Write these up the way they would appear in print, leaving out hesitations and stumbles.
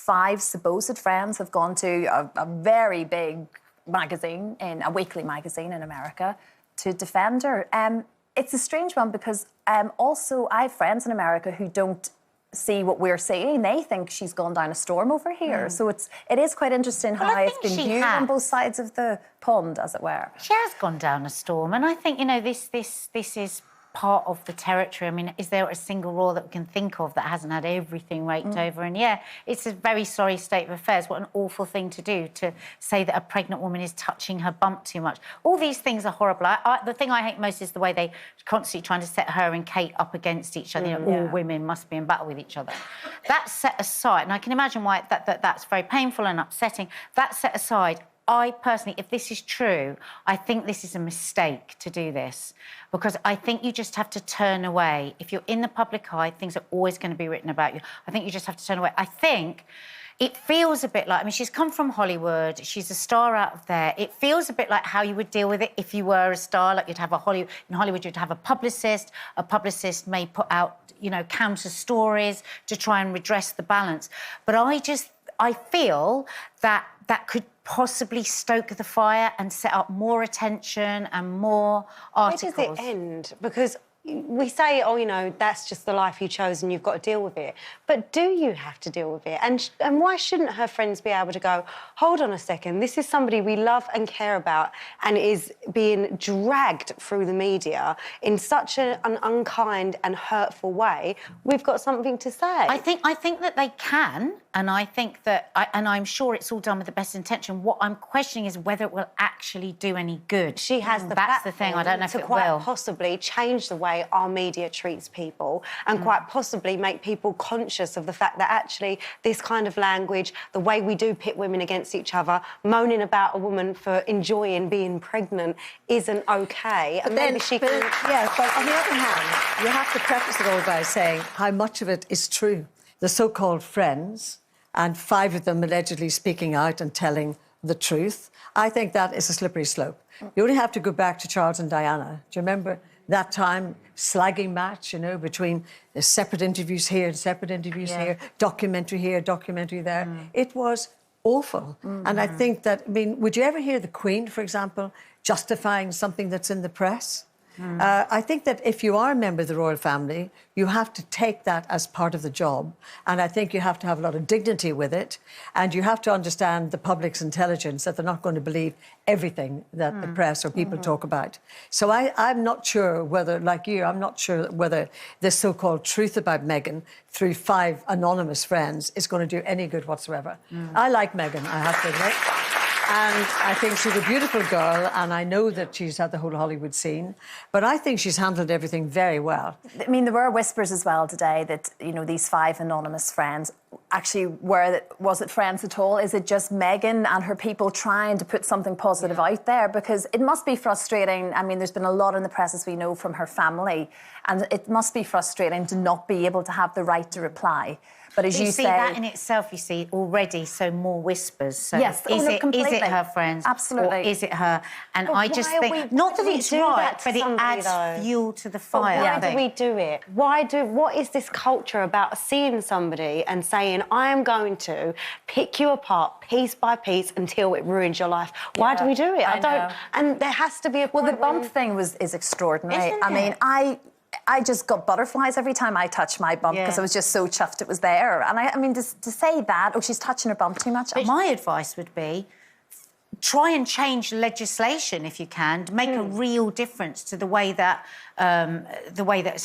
5 supposed friends have gone to a very big magazine, a weekly magazine in America, to defend her. It's a strange one because also I have friends in America who don't see what we're seeing. They think she's gone down a storm over here. So it is quite interesting how it's been viewed on both sides of the pond, as it were. She has gone down a storm, and I think, you know, this is part of the territory. I mean, is there a single royal that we can think of that hasn't had everything raked over? And yeah, it's a very sorry state of affairs. What an awful thing to do, to say that a pregnant woman is touching her bump too much. All these things are horrible. The thing I hate most is the way they constantly trying to set her and Kate up against each other. You know, all women must be in battle with each other. That's set aside, and I can imagine why that's very painful and upsetting. That set aside, I personally, if this is true, I think this is a mistake to do this, because I think you just have to turn away. If you're in the public eye, things are always going to be written about you. I think you just have to turn away. I think it feels a bit like, I mean, she's come from Hollywood, she's a star out of there. It feels a bit like how you would deal with it if you were a star, like you'd have in Hollywood, you'd have a publicist may put out, you know, counter stories to try and redress the balance. But I feel that could possibly stoke the fire and set up more attention and more articles. Where does it end? Because we say, oh, you know, that's just the life you chose and you've got to deal with it. But do you have to deal with it? And why shouldn't her friends be able to go, hold on a second, this is somebody we love and care about and is being dragged through the media in such an unkind and hurtful way. We've got something to say. I think that they can, and I think that, and I'm sure it's all done with the best intention. What I'm questioning is whether it will actually do any good. She has That's the thing. I don't know if it will. Quite possibly change the way our media treats people and quite possibly make people conscious of the fact that actually this kind of language, the way we do pit women against each other, moaning about a woman for enjoying being pregnant isn't okay. But then, maybe but on the other hand, you have to preface it all by saying how much of it is true. The so-called friends, and 5 of them allegedly speaking out and telling the truth, I think that is a slippery slope. You only have to go back to Charles and Diana. Do you remember that time, slagging match, you know, between separate interviews here and separate interviews here, documentary here, documentary there? It was awful. And I think that, I mean, would you ever hear the Queen, for example, justifying something that's in the press? I think that if you are a member of the royal family, you have to take that as part of the job. And I think you have to have a lot of dignity with it. And you have to understand the public's intelligence, that they're not going to believe everything that the press or people talk about. So I'm not sure whether, like you, I'm not sure whether this so-called truth about Meghan through 5 anonymous friends is going to do any good whatsoever. I like Meghan, I have to admit. And I think she's a beautiful girl, and I know that she's had the whole Hollywood scene, but I think she's handled everything very well. I mean, there were whispers as well today that, you know, these 5 anonymous friends actually was it friends at all? Is it just Meghan and her people trying to put something positive out there? Because it must be frustrating. I mean, there's been a lot in the press, as we know, from her family, and it must be frustrating to not be able to have the right to reply. But as you say, that in itself, you see already, so more whispers. So yes, is it her friends? Absolutely. Or is it her? And but I just think, not that it's right, but it adds fuel to the fire. But why do we do it? What is this culture about seeing somebody and saying, I am going to pick you apart piece by piece until it ruins your life? Why do we do it? I don't. And there has to be a point. Well, the bump thing is extraordinary. I mean, I just got butterflies every time I touched my bump because I was just so chuffed it was there. And I mean, to say that, oh, she's touching her bump too much. My advice would be, try and change legislation if you can, to make a real difference to the way that,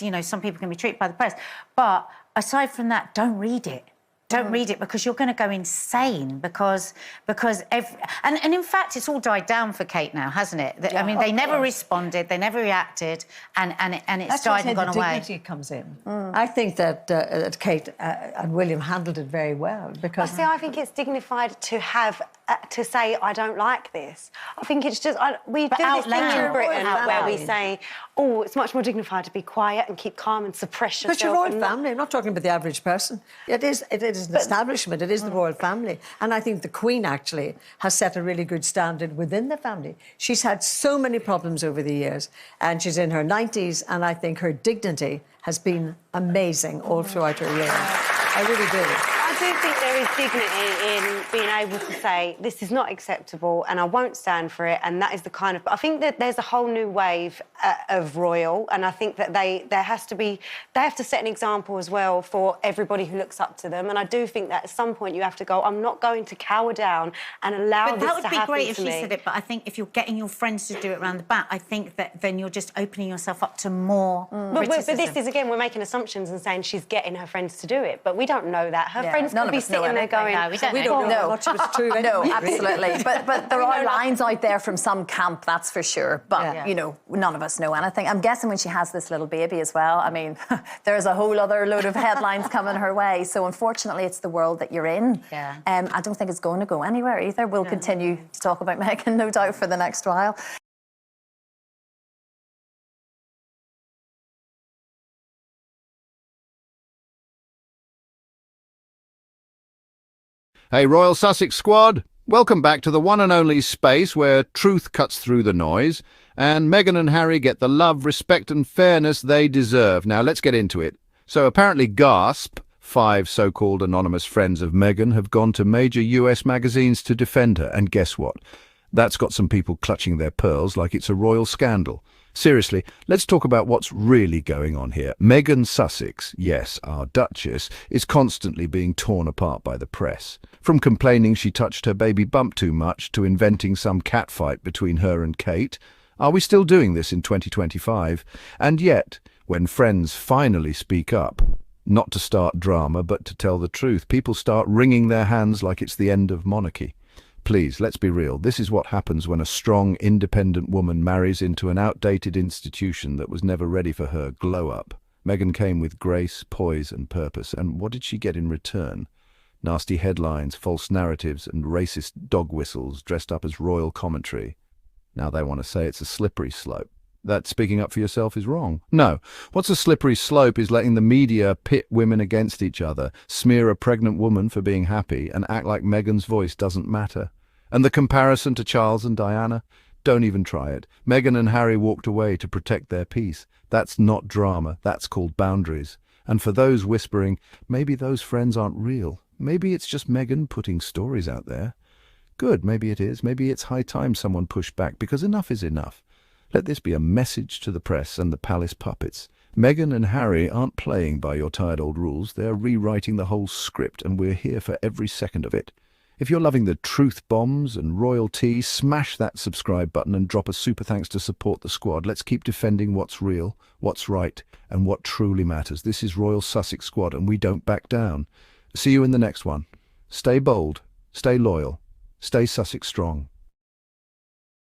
you know, some people can be treated by the press. But aside from that, don't read it. Don't read it, because you're going to go insane. Because and in fact, it's all died down for Kate now, hasn't it? I mean, they never responded, they never reacted, and it's died and gone away. That's where the dignity comes in. I think that Kate and William handled it very well, because I think it's dignified to have to say I don't like this. I think it's just we do this thing in Britain where we say, oh, it's much more dignified to be quiet and keep calm and suppress yourself. But your royal family, I'm not talking about the average person. It is an establishment, it is the royal family. And I think the Queen actually has set a really good standard within the family. She's had so many problems over the years, and she's in her 90s, and I think her dignity has been amazing all throughout her years. I really do. do think there is dignity in being able to say, this is not acceptable and I won't stand for it, and that is the kind of... I think that there's a whole new wave of royal, and I think that they have to set an example as well for everybody who looks up to them, and I do think that at some point you have to go, I'm not going to cower down and allow this to happen to me. But that would be great if she said it, but I think if you're getting your friends to do it around the back, I think that then you're just opening yourself up to more criticism. But this is, again, we're making assumptions and saying she's getting her friends to do it, but we don't know that. Her friends could be sitting there going... No, we don't know how much of it's true. No, absolutely. But there are lines out there from some camp, that's for sure. But, you know, none of us know anything. I'm guessing when she has this little baby as well, I mean, there's a whole other load of headlines coming her way. So, unfortunately, it's the world that you're in. Yeah. I don't think it's going to go anywhere either. We'll continue to talk about Meghan, no doubt, for the next while. Hey, Royal Sussex Squad, welcome back to the one and only space where truth cuts through the noise and Meghan and Harry get the love, respect and fairness they deserve. Now, let's get into it. So apparently Gasp, 5 so-called anonymous friends of Meghan, have gone to major US magazines to defend her. And guess what? That's got some people clutching their pearls like it's a royal scandal. Seriously, let's talk about what's really going on here. Meghan Sussex, yes, our Duchess, is constantly being torn apart by the press. From complaining she touched her baby bump too much to inventing some catfight between her and Kate. Are we still doing this in 2025? And yet, when friends finally speak up, not to start drama but to tell the truth, people start wringing their hands like it's the end of monarchy. Please, let's be real. This is what happens when a strong, independent woman marries into an outdated institution that was never ready for her glow-up. Meghan came with grace, poise and purpose, and what did she get in return? Nasty headlines, false narratives and racist dog whistles dressed up as royal commentary. Now they want to say it's a slippery slope. That speaking up for yourself is wrong. No, what's a slippery slope is letting the media pit women against each other, smear a pregnant woman for being happy and act like Meghan's voice doesn't matter. And the comparison to Charles and Diana? Don't even try it. Meghan and Harry walked away to protect their peace. That's not drama, that's called boundaries. And for those whispering, maybe those friends aren't real. Maybe it's just Meghan putting stories out there. Good, maybe it is. Maybe it's high time someone pushed back, because enough is enough. Let this be a message to the press and the palace puppets. Meghan and Harry aren't playing by your tired old rules. They're rewriting the whole script, and we're here for every second of it. If you're loving the truth bombs and royal tea, smash that subscribe button and drop a super thanks to support the squad. Let's keep defending what's real, what's right, and what truly matters. This is Royal Sussex Squad, and we don't back down. See you in the next one. Stay bold, stay loyal, stay Sussex strong.